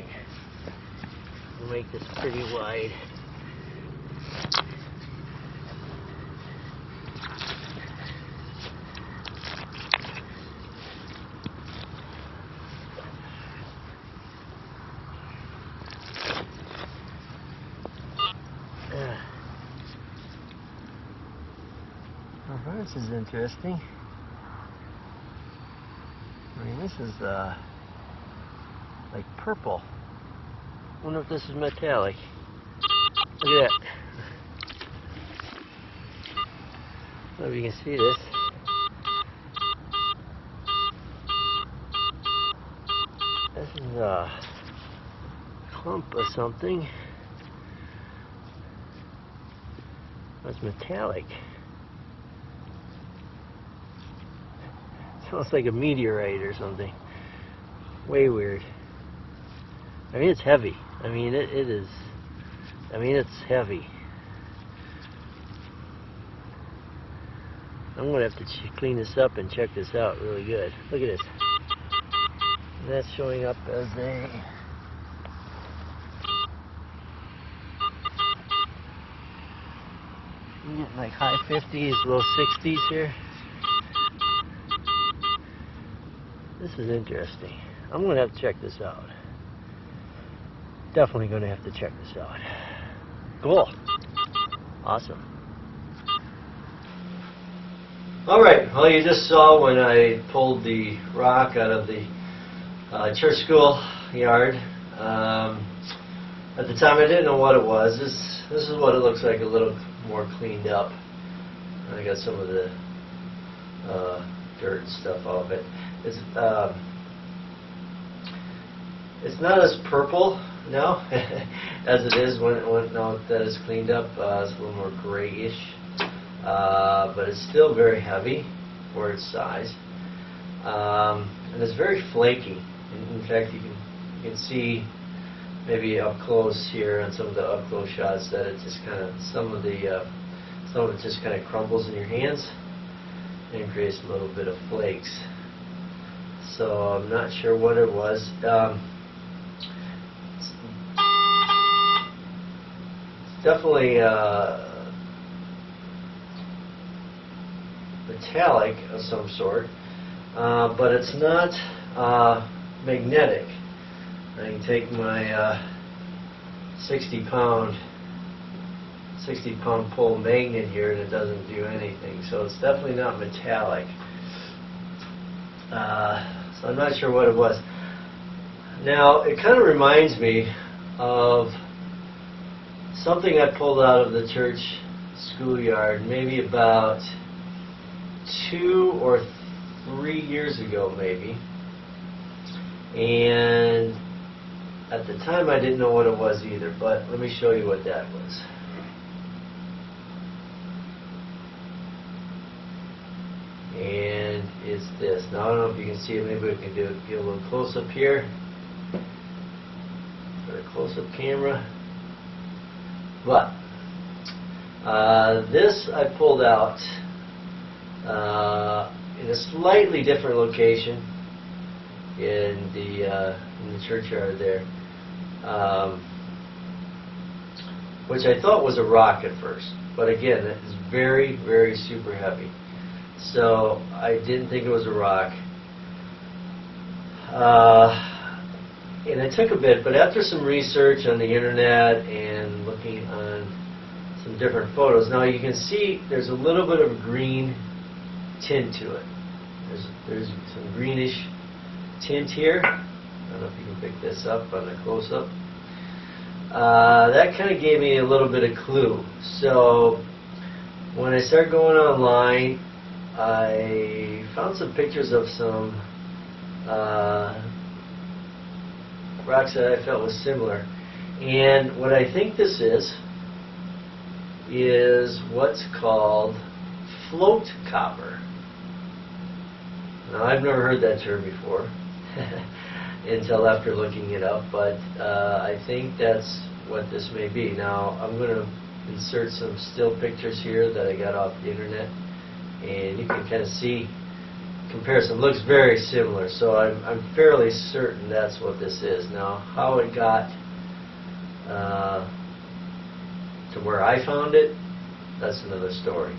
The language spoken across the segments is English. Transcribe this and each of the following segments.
Alright. We'll make this pretty wide. This is interesting. I mean, this is like purple. I wonder if this is metallic. Look at that. I don't know if you can see this. This is a clump of something. That's metallic. Smells like a meteorite or something. Way weird. I mean, it's heavy. I mean, it is. I mean, it's heavy. I'm going to have to clean this up and check this out really good. Look at this. That's showing up as a... I'm getting like high 50s, low 60s here. This is interesting. I'm going to have to check this out. Definitely going to have to check this out. Cool. Awesome. Alright, well, you just saw when I pulled the rock out of the church school yard. At the time I didn't know what it was. This is what it looks like, a little more cleaned up. I got some of the dirt and stuff off it. It's not as purple now as it is when now that it's cleaned up. It's a little more grayish, but it's still very heavy for its size, and it's very flaky. In fact, you can see maybe up close here on some of the up close shots that it just kind of some of it just kind of crumbles in your hands and creates a little bit of flakes. So I'm not sure what it was. It's definitely metallic of some sort, but it's not magnetic. I can take my 60 pound pull magnet here and it doesn't do anything. So it's definitely not metallic. So I'm not sure what it was. Now, it kind of reminds me of something I pulled out of the church schoolyard maybe about 2 or 3 years ago, maybe. And at the time I didn't know what it was either, but let me show you what that was. And it's this. Now I don't know if you can see it. Maybe we can get a little close up here. Got a close up camera. But this I pulled out in a slightly different location in the churchyard there, which I thought was a rock at first. But again, it is very, very super heavy. So I didn't think it was a rock. And it took a bit, but after some research on the internet and looking on some different photos, now you can see there's a little bit of a green tint to it. There's some greenish tint here. I don't know if you can pick this up on the close-up. That kind of gave me a little bit of clue. So when I started going online, I found some pictures of some rocks that I felt was similar. And what I think this is what's called float copper. Now, I've never heard that term before until after looking it up, but I think that's what this may be. Now, I'm going to insert some still pictures here that I got off the internet, and you can kind of see comparison. It looks very similar, so I'm fairly certain that's what this is. Now, how it got to where I found it, that's another story.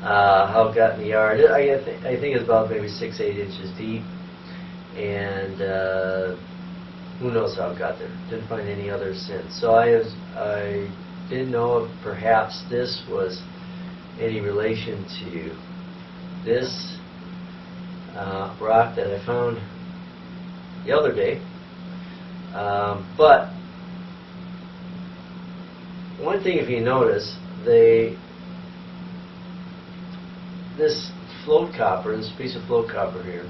How it got in the yard, I think it's about maybe 6-8 inches deep, and who knows how it got there. Didn't find any others since. So I didn't know if perhaps this was any relation to this rock that I found the other day. But one thing, if you notice, this float copper, this piece of float copper here,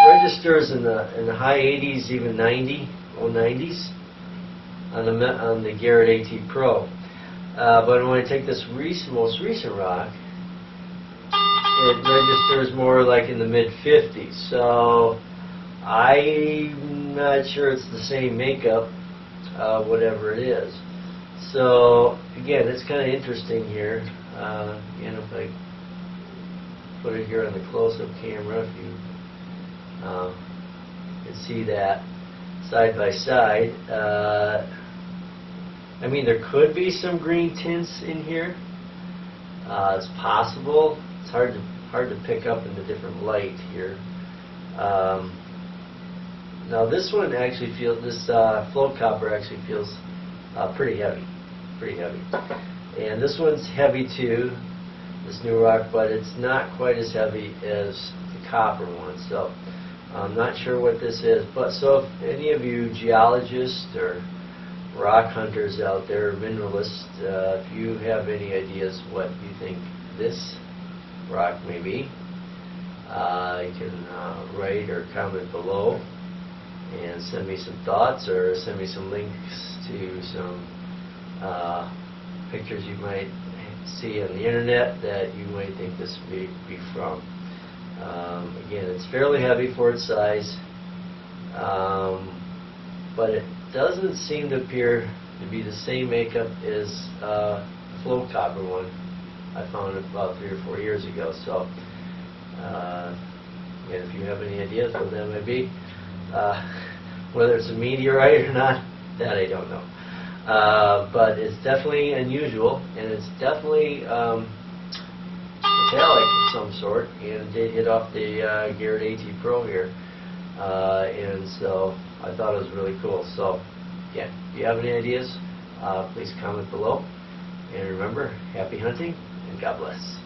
registers in the high 80s, even low 90s on the Garrett AT Pro. But when I take this most recent rock, it registers more like in the mid-50s. So I'm not sure it's the same makeup, whatever it is. So again, it's kind of interesting here. If I put it here on the close-up camera, if you can see that side by side. I mean, there could be some green tints in here. It's possible. It's hard to pick up in the different light here. Now this one actually feels, this float copper actually feels pretty heavy, and this one's heavy too, this new rock, but it's not quite as heavy as the copper one. So I'm not sure what this is, but so if any of you geologists or rock hunters out there, mineralists, if you have any ideas what you think this rock may be, you can write or comment below and send me some thoughts, or send me some links to some pictures you might see on the internet that you might think this may be from. Again, it's fairly heavy for its size, but it doesn't seem to appear to be the same makeup as the float copper one I found about 3 or 4 years ago. So, and if you have any ideas what that might be, whether it's a meteorite or not, that I don't know. But it's definitely unusual, and it's definitely metallic of some sort, and it did hit off the Garrett AT Pro here, and so I thought it was really cool. So, yeah, if you have any ideas, please comment below, and remember, happy hunting, and God bless.